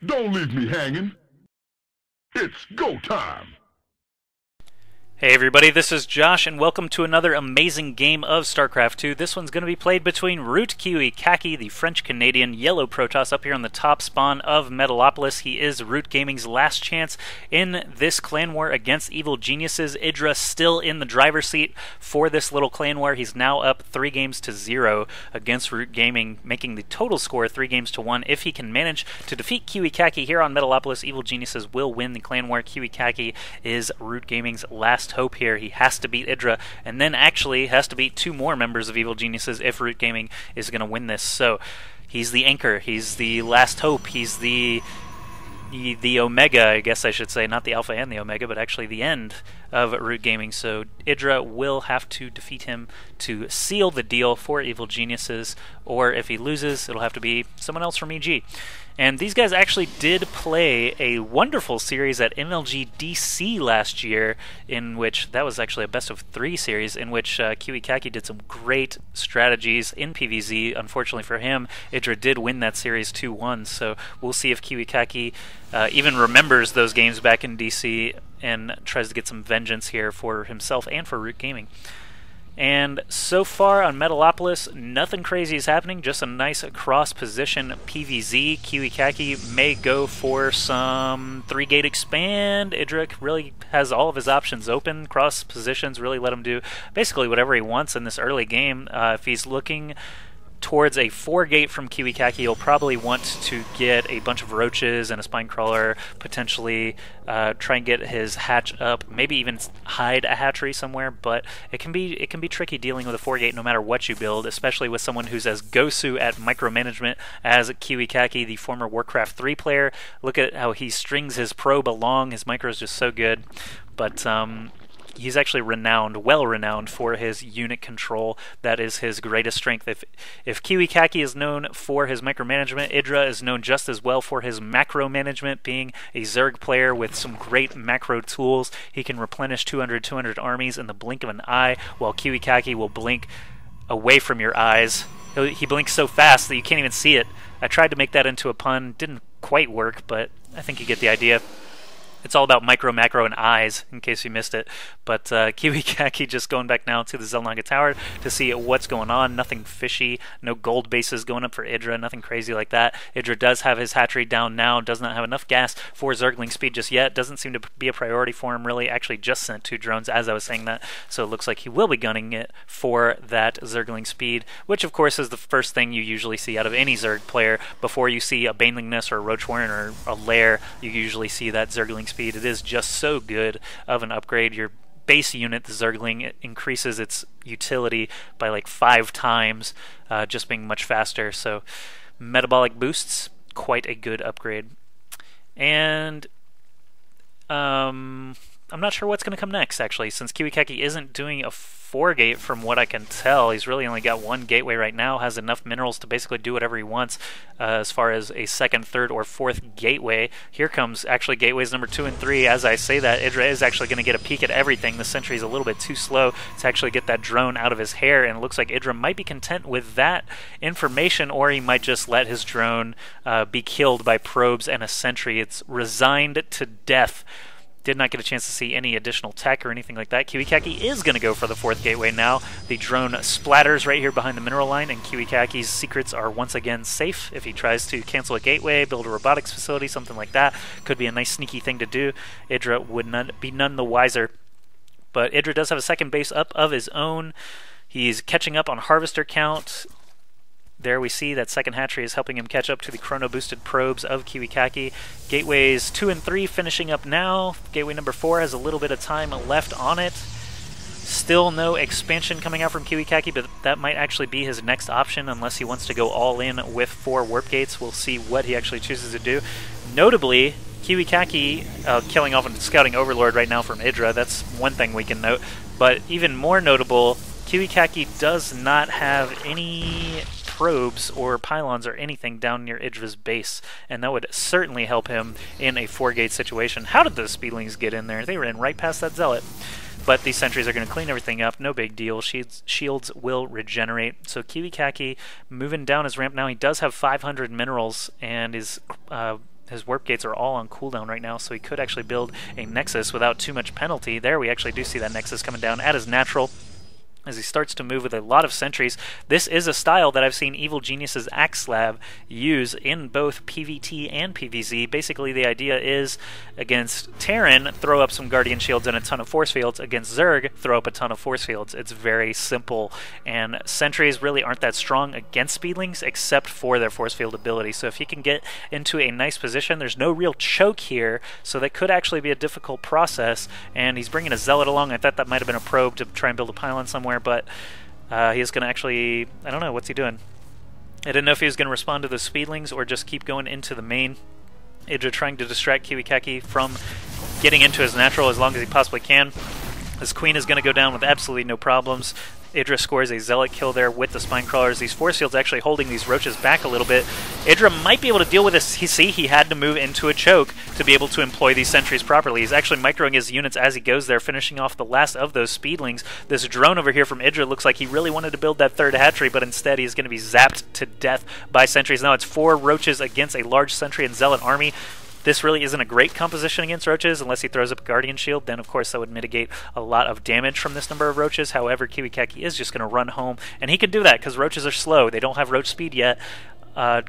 Don't leave me hanging. It's go time. Hey everybody, this is Josh, and welcome to another amazing game of StarCraft 2. This one's going to be played between Root KiWiKaKi, the French-Canadian yellow Protoss up here on the top spawn of Metalopolis. He is Root Gaming's last chance in this clan war against evil geniuses. IdrA still in the driver's seat for this little clan war. He's now up 3-0 against Root Gaming, making the total score 3-1. If he can manage to defeat KiWiKaKi here on Metalopolis, evil geniuses will win the clan war. KiWiKaKi is Root Gaming's last hope here. He has to beat IdrA, and then actually has to beat 2 more members of Evil Geniuses if Root Gaming is going to win this. So he's the anchor, he's the last hope, he's the Omega, I guess I should say, not the Alpha and the Omega, but actually the end of Root Gaming. So IdrA will have to defeat him to seal the deal for Evil Geniuses, or if he loses, it'll have to be someone else from EG. And these guys actually did play a wonderful series at MLG DC last year, in which, that was actually a best-of-3 series, in which KiWiKaKi did some great strategies in PvZ. Unfortunately for him, IdrA did win that series 2-1, so we'll see if KiWiKaKi even remembers those games back in DC and tries to get some vengeance here for himself and for Root Gaming. And so far on Metalopolis, nothing crazy is happening, just a nice cross-position PvZ. KiWiKaKi may go for some 3-gate expand. IdrA really has all of his options open. Cross positions really let him do basically whatever he wants in this early game. If he's looking towards a 4-gate from KiWiKaKi, he'll probably want to get a bunch of roaches and a spine crawler, potentially try and get his hatch up, maybe even hide a hatchery somewhere, but it can be tricky dealing with a 4-gate no matter what you build, especially with someone who's as gosu at micromanagement as KiWiKaKi, the former Warcraft 3 player. Look at how he strings his probe along, his micro is just so good, but he's actually well renowned for his unit control. That is his greatest strength. If KiWiKaKi is known for his micromanagement, IdrA is known just as well for his macro management, being a Zerg player with some great macro tools. He can replenish 200 armies in the blink of an eye, while KiWiKaKi will blink away from your eyes. He blinks so fast that you can't even see it. I tried to make that into a pun, didn't quite work, but I think you get the idea. It's all about micro, macro, and eyes, in case you missed it. But KiWiKaKi just going back now to the Xel'Naga Tower to see what's going on. Nothing fishy, no gold bases going up for IdrA, nothing crazy like that. IdrA does have his hatchery down now, does not have enough gas for Zergling speed just yet. Doesn't seem to be a priority for him, really. Actually just sent 2 drones as I was saying that, so it looks like he will be gunning it for that Zergling speed, which of course is the first thing you usually see out of any Zerg player. Before you see a Baneling Nest or a Roach Warren or a Lair, you usually see that Zergling speed. It is just so good of an upgrade. Your base unit, the Zergling, increases its utility by like 5 times, just being much faster. So metabolic boosts, quite a good upgrade. And I'm not sure what's going to come next, actually, since KiWiKaKi isn't doing a 4-gate from what I can tell. He's really only got 1 gateway right now, has enough minerals to basically do whatever he wants as far as a 2nd, 3rd, or 4th gateway. Here comes actually gateways number 2 and 3. As I say that, IdrA is actually going to get a peek at everything. The sentry's a little bit too slow to actually get that drone out of his hair, and it looks like IdrA might be content with that information, or he might just let his drone be killed by probes and a sentry. It's resigned to death. Did not get a chance to see any additional tech or anything like that. KiWiKaKi is going to go for the 4th gateway now. The drone splatters right here behind the mineral line, and KiWiKaKi's secrets are once again safe. If he tries to cancel a gateway, build a robotics facility, something like that, could be a nice sneaky thing to do. IdrA would be none the wiser. But IdrA does have a 2nd base up of his own. He's catching up on harvester count. There we see that 2nd hatchery is helping him catch up to the chrono-boosted probes of KiWiKaKi. Gateways 2 and 3 finishing up now. Gateway number 4 has a little bit of time left on it. Still no expansion coming out from KiWiKaKi, but that might actually be his next option unless he wants to go all in with 4 warp gates. We'll see what he actually chooses to do. Notably, KiWiKaKi killing off a scouting overlord right now from IdrA. That's one thing we can note. But even more notable, KiWiKaKi does not have any probes or pylons or anything down near IdrA's base, and that would certainly help him in a 4-gate situation. How did those speedlings get in there? They ran right past that zealot. But these sentries are going to clean everything up, no big deal. Shields will regenerate. So KiWiKaKi moving down his ramp now. He does have 500 minerals and is his warp gates are all on cooldown right now, so he could actually build a Nexus without too much penalty. There we actually do see that Nexus coming down at his natural as he starts to move with a lot of sentries. This is a style that I've seen Evil Genius's Axe Lab use in both PvT and PvZ. Basically, the idea is against Terran, throw up some Guardian Shields and a ton of Force Fields. Against Zerg, throw up a ton of Force Fields. It's very simple, and sentries really aren't that strong against Speedlings except for their Force Field ability. So if he can get into a nice position, there's no real choke here, so that could actually be a difficult process, and he's bringing a Zealot along. I thought that might have been a probe to try and build a pylon somewhere, but he is going to actually, I don't know, what's he doing? I didn't know if he was going to respond to the Speedlings or just keep going into the main. IdrA trying to distract KiWiKaKi from getting into his natural as long as he possibly can. His Queen is going to go down with absolutely no problems. IdrA scores a Zealot kill there with the Spine Crawlers. These Force Fields actually holding these Roaches back a little bit. IdrA might be able to deal with this. He had to move into a choke to be able to employ these sentries properly. He's actually microing his units as he goes there, finishing off the last of those Speedlings. This drone over here from IdrA looks like he really wanted to build that third hatchery, but instead he's going to be zapped to death by sentries. Now it's 4 Roaches against a large Sentry and Zealot army. This really isn't a great composition against Roaches unless he throws up a Guardian Shield. Then, of course, that would mitigate a lot of damage from this number of Roaches. However, KiWiKaKi is just going to run home, and he can do that because Roaches are slow. They don't have Roach speed yet.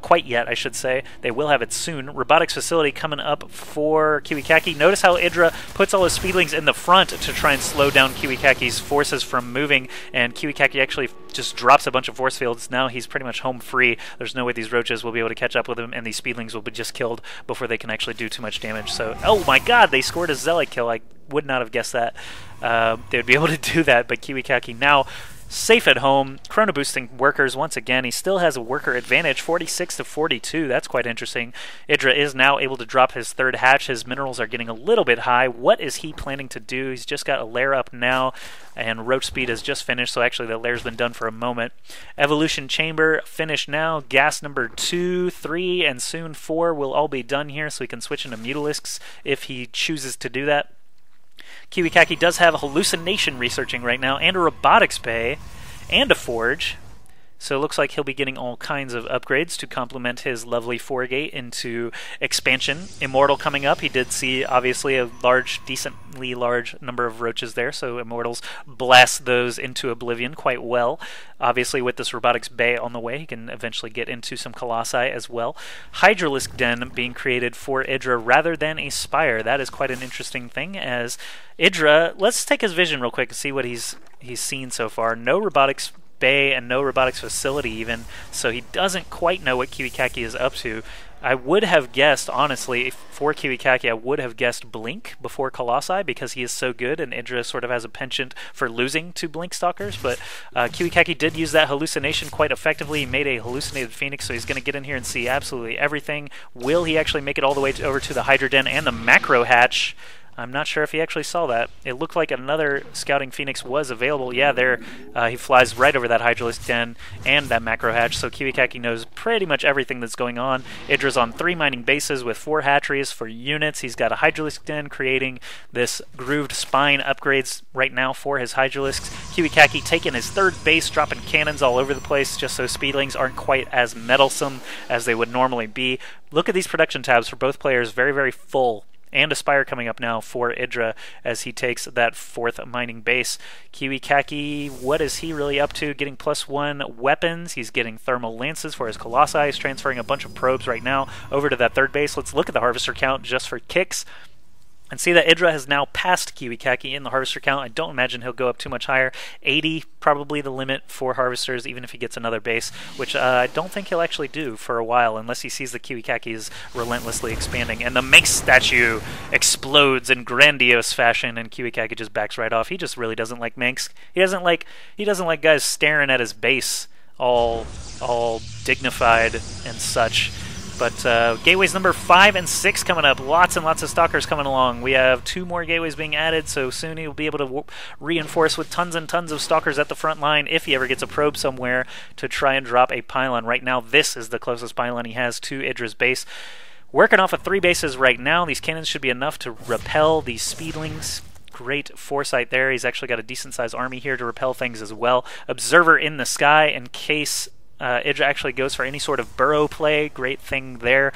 Quite yet, I should say. They will have it soon. Robotics Facility coming up for KiWiKaKi. Notice how IdrA puts all his Speedlings in the front to try and slow down KiWiKaKi's forces from moving, and KiWiKaKi actually just drops a bunch of Force Fields. Now he's pretty much home free. There's no way these Roaches will be able to catch up with him, and these Speedlings will be just killed before they can actually do too much damage. So, oh my god, they scored a Zealot kill. I would not have guessed that. They would be able to do that, but KiWiKaKi now safe at home. Chrono boosting workers once again. He still has a worker advantage, 46 to 42. That's quite interesting. IdrA is now able to drop his third hatch. His minerals are getting a little bit high. What is he planning to do? He's just got a lair up now, and roach speed has just finished, so actually the lair's been done for a moment. Evolution chamber finished now. Gas number 2, 3, and soon 4 will all be done here, so he can switch into Mutalisks if he chooses to do that. KiWiKaKi does have hallucination researching right now, and a robotics bay, and a forge. So it looks like he'll be getting all kinds of upgrades to complement his lovely 4-gate into expansion. Immortal coming up. He did see, obviously, a decently large number of roaches there, so Immortals blast those into oblivion quite well. Obviously, with this robotics bay on the way, he can eventually get into some Colossi as well. Hydralisk Den being created for IdrA rather than a Spire. That is quite an interesting thing, as IdrA, let's take his vision real quick and see what he's seen so far. No robotics bay and no robotics facility even, so he doesn't quite know what KiWiKaKi is up to. I would have guessed, honestly, for KiWiKaKi, I would have guessed Blink before Colossi because he is so good, and IdrA sort of has a penchant for losing to Blink Stalkers, but KiWiKaKi did use that hallucination quite effectively. He made a hallucinated Phoenix, so he's going to get in here and see absolutely everything. Will he actually make it all the way over to the Hydra Den and the Macro Hatch? I'm not sure if he actually saw that. It looked like another Scouting Phoenix was available. Yeah, there he flies right over that Hydralisk Den and that Macro Hatch, so KiWiKaKi knows pretty much everything that's going on. IdrA's on 3 mining bases with 4 hatcheries for units. He's got a Hydralisk Den creating this grooved spine upgrades right now for his Hydralisks. KiWiKaKi taking his 3rd base, dropping cannons all over the place just so Speedlings aren't quite as meddlesome as they would normally be. Look at these production tabs for both players, very, very full. And a Spire coming up now for IdrA as he takes that 4th mining base. KiWiKaKi, what is he really up to? Getting +1 weapons. He's getting thermal lances for his Colossi. He's transferring a bunch of probes right now over to that 3rd base. Let's look at the Harvester count just for kicks. And see that IdrA has now passed KiWiKaKi in the Harvester count. I don't imagine he'll go up too much higher. 80, probably the limit for Harvesters, even if he gets another base, which I don't think he'll actually do for a while, unless he sees that KiWiKaKi is relentlessly expanding. And the Manx statue explodes in grandiose fashion, and KiWiKaKi just backs right off. He just really doesn't like Manx. He doesn't like guys staring at his base, all dignified and such. But gateways number 5 and 6 coming up. Lots and lots of Stalkers coming along. We have 2 more gateways being added, so soon he'll be able to reinforce with tons and tons of Stalkers at the front line if he ever gets a probe somewhere to try and drop a pylon. Right now, this is the closest pylon he has to IdrA's base. Working off of 3 bases right now. These cannons should be enough to repel these Speedlings. Great foresight there. He's actually got a decent-sized army here to repel things as well. Observer in the sky in case IdrA actually goes for any sort of burrow play. Great thing there.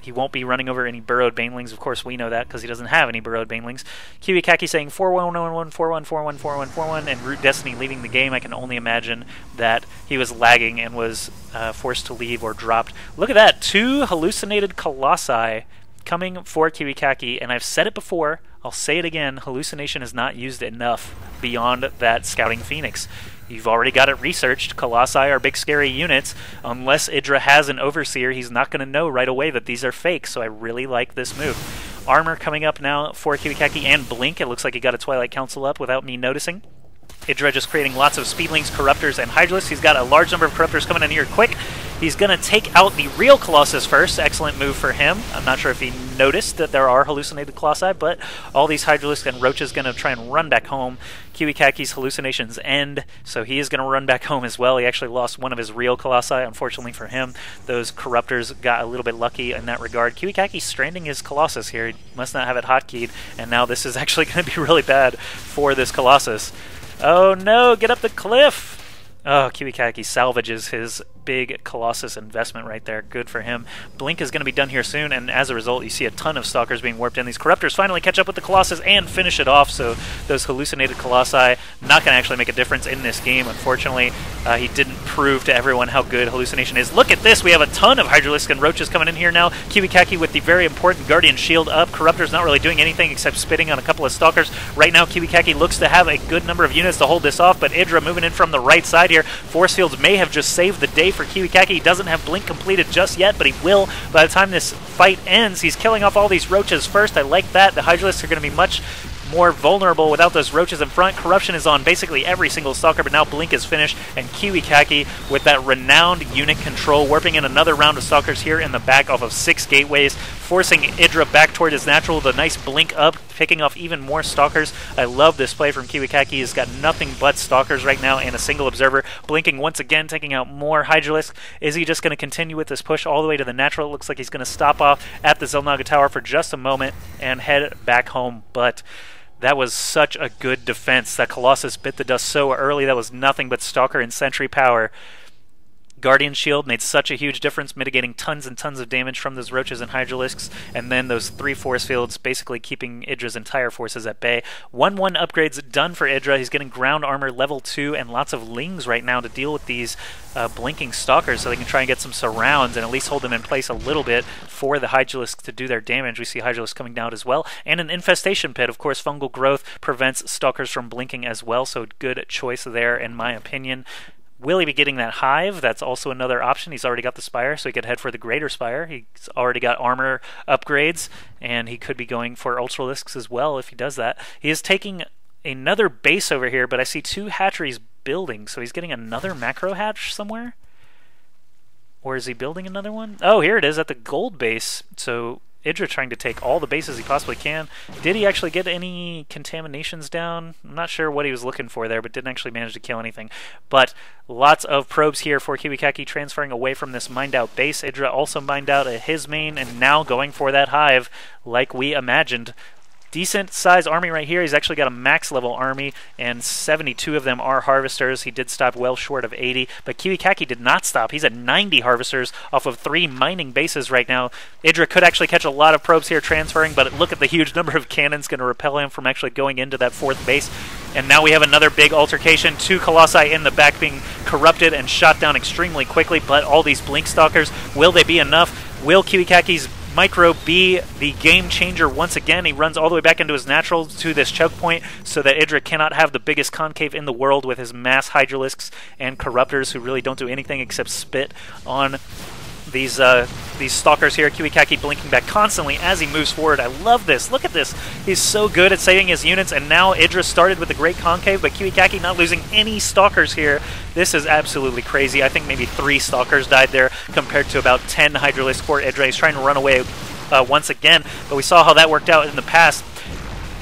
He won't be running over any burrowed banelings. Of course, we know that because he doesn't have any burrowed banelings. KiWiKaKi saying 4-1-1-1, 4-1, 4-1, 4-1, 4-1, and Root Destiny leaving the game. I can only imagine that he was lagging and was forced to leave or dropped. Look at that, 2 hallucinated Colossi coming for KiWiKaKi, and I've said it before, I'll say it again, hallucination is not used enough beyond that Scouting Phoenix. You've already got it researched. Colossi are big scary units. Unless IdrA has an Overseer, he's not going to know right away that these are fake, so I really like this move. Armor coming up now for KiWiKaKi and Blink. It looks like he got a Twilight Council up without me noticing. IdrA just creating lots of Speedlings, Corruptors, and Hydralisks. He's got a large number of Corruptors coming in here quick. He's going to take out the real Colossus first. Excellent move for him. I'm not sure if he noticed that there are hallucinated Colossi, but all these Hydralisks and Roaches going to try and run back home. KiWiKaKi's hallucinations end, so he is going to run back home as well. He actually lost one of his real Colossi, unfortunately for him. Those Corruptors got a little bit lucky in that regard. KiWiKaKi's stranding his Colossus here. He must not have it hotkeyed, and now this is actually going to be really bad for this Colossus. Oh no, get up the cliff! Oh, KiWiKaKi salvages his big Colossus investment right there. Good for him. Blink is going to be done here soon, and as a result, you see a ton of Stalkers being warped in. These Corruptors finally catch up with the Colossus and finish it off, so those hallucinated Colossi not going to actually make a difference in this game, unfortunately. He didn't prove to everyone how good Hallucination is. Look at this! We have a ton of Hydralisks and Roaches coming in here now. KiWiKaKi with the very important Guardian Shield up. Corruptor's not really doing anything except spitting on a couple of Stalkers. Right now, KiWiKaKi looks to have a good number of units to hold this off, but IdrA moving in from the right side here. Force Fields may have just saved the day for KiWiKaKi. He doesn't have Blink completed just yet, but he will by the time this fight ends. He's killing off all these Roaches first. I like that. The Hydralisks are going to be much more vulnerable without those Roaches in front. Corruption is on basically every single Stalker, but now Blink is finished, and KiWiKaKi with that renowned unit control, warping in another round of Stalkers here in the back off of 6 gateways, forcing IdrA back toward his natural with a nice Blink up, picking off even more Stalkers. I love this play from KiWiKaKi. He's got nothing but Stalkers right now and a single Observer. Blinking once again, taking out more Hydralisks. Is he just going to continue with this push all the way to the natural? It looks like he's going to stop off at the Xel'Naga Tower for just a moment and head back home, but that was such a good defense. That Colossus bit the dust so early. That was nothing but Stalker and Sentry power. Guardian Shield made such a huge difference, mitigating tons and tons of damage from those Roaches and Hydralisks, and then those 3 Force Fields basically keeping IdrA's entire forces at bay. 1-1 upgrades done for IdrA. He's getting ground armor level 2 and lots of Lings right now to deal with these blinking Stalkers so they can try and get some surrounds and at least hold them in place a little bit for the Hydralisks to do their damage. We see Hydralisks coming down as well, and an Infestation Pit. Of course, fungal growth prevents Stalkers from blinking as well, so good choice there in my opinion. Will he be getting that Hive? That's also another option. He's already got the Spire, so he could head for the Greater Spire. He's already got armor upgrades, and he could be going for Ultralisks as well if he does that. He is taking another base over here, but I see 2 hatcheries building, so he's getting another macro hatch somewhere? Or is he building another one? Oh, here it is at the gold base. So IdrA trying to take all the bases he possibly can. Did he actually get any contaminations down? I'm not sure what he was looking for there, but didn't actually manage to kill anything. But lots of probes here for KiWiKaKi transferring away from this mined out base. IdrA also mined out his main and now going for that Hive like we imagined. Decent size army right here. He's actually got a max level army, and 72 of them are Harvesters. He did stop well short of 80, but KiWiKaKi did not stop. He's at 90 Harvesters off of 3 mining bases right now. IdrA could actually catch a lot of probes here transferring, but look at the huge number of cannons going to repel him from actually going into that 4th base. And now we have another big altercation. 2 Colossi in the back being corrupted and shot down extremely quickly, but all these Blink Stalkers, will they be enough? Will KiWiKaKi's Micro be the game changer once again? He runs all the way back into his natural to this choke point so that IdrA cannot have the biggest concave in the world with his mass Hydralisks and Corruptors who really don't do anything except spit on these Stalkers here. KiWiKaKi blinking back constantly as he moves forward. I love this. Look at this. He's so good at saving his units, and now IdrA started with the great concave, but KiWiKaKi not losing any Stalkers here. This is absolutely crazy. I think maybe 3 Stalkers died there compared to about 10 Hydralisks for IdrA. He's trying to run away once again, but we saw how that worked out in the past.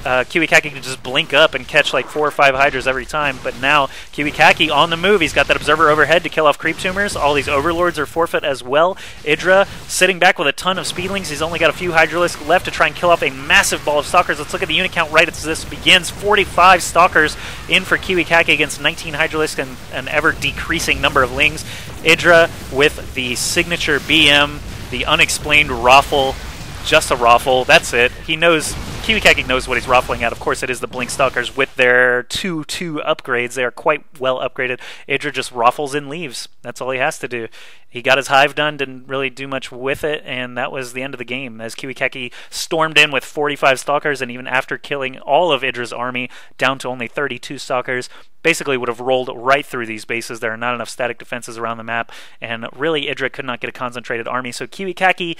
KiWiKaKi can just blink up and catch like 4 or 5 Hydras every time, but now KiWiKaKi on the move. He's got that Observer overhead to kill off Creep Tumors. All these Overlords are forfeit as well. IdrA sitting back with a ton of Speedlings. He's only got a few Hydralisks left to try and kill off a massive ball of Stalkers. Let's look at the unit count right as this begins. 45 Stalkers in for KiWiKaKi against 19 Hydralisks and an ever-decreasing number of Lings. IdrA with the signature BM The unexplained raffle, just a raffle, that's it. He knows, KiWiKaKi knows what he's raffling at. Of course, it is the Blink Stalkers with their 2/2 upgrades. They are quite well upgraded. IdrA just raffles and leaves. That's all he has to do. He got his hive done, didn't really do much with it, and that was the end of the game, as KiWiKaKi stormed in with 45 Stalkers, and even after killing all of IdrA's army down to only 32 Stalkers, basically would have rolled right through these bases. There are not enough static defenses around the map, and really IdrA could not get a concentrated army, so KiWiKaKi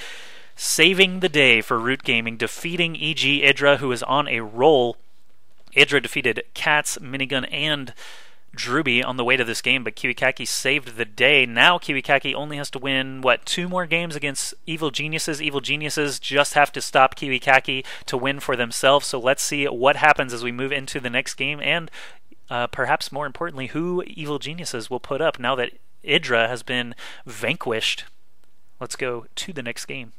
saving the day for Root Gaming, defeating EG IdrA, who is on a roll. IdrA defeated Cats, Minigun, and Druby on the way to this game, but KiWiKaKi saved the day. Now KiWiKaKi only has to win, 2 more games against Evil Geniuses. Evil Geniuses just have to stop KiWiKaKi to win for themselves, so let's see what happens as we move into the next game, and perhaps more importantly, who Evil Geniuses will put up now that IdrA has been vanquished. Let's go to the next game.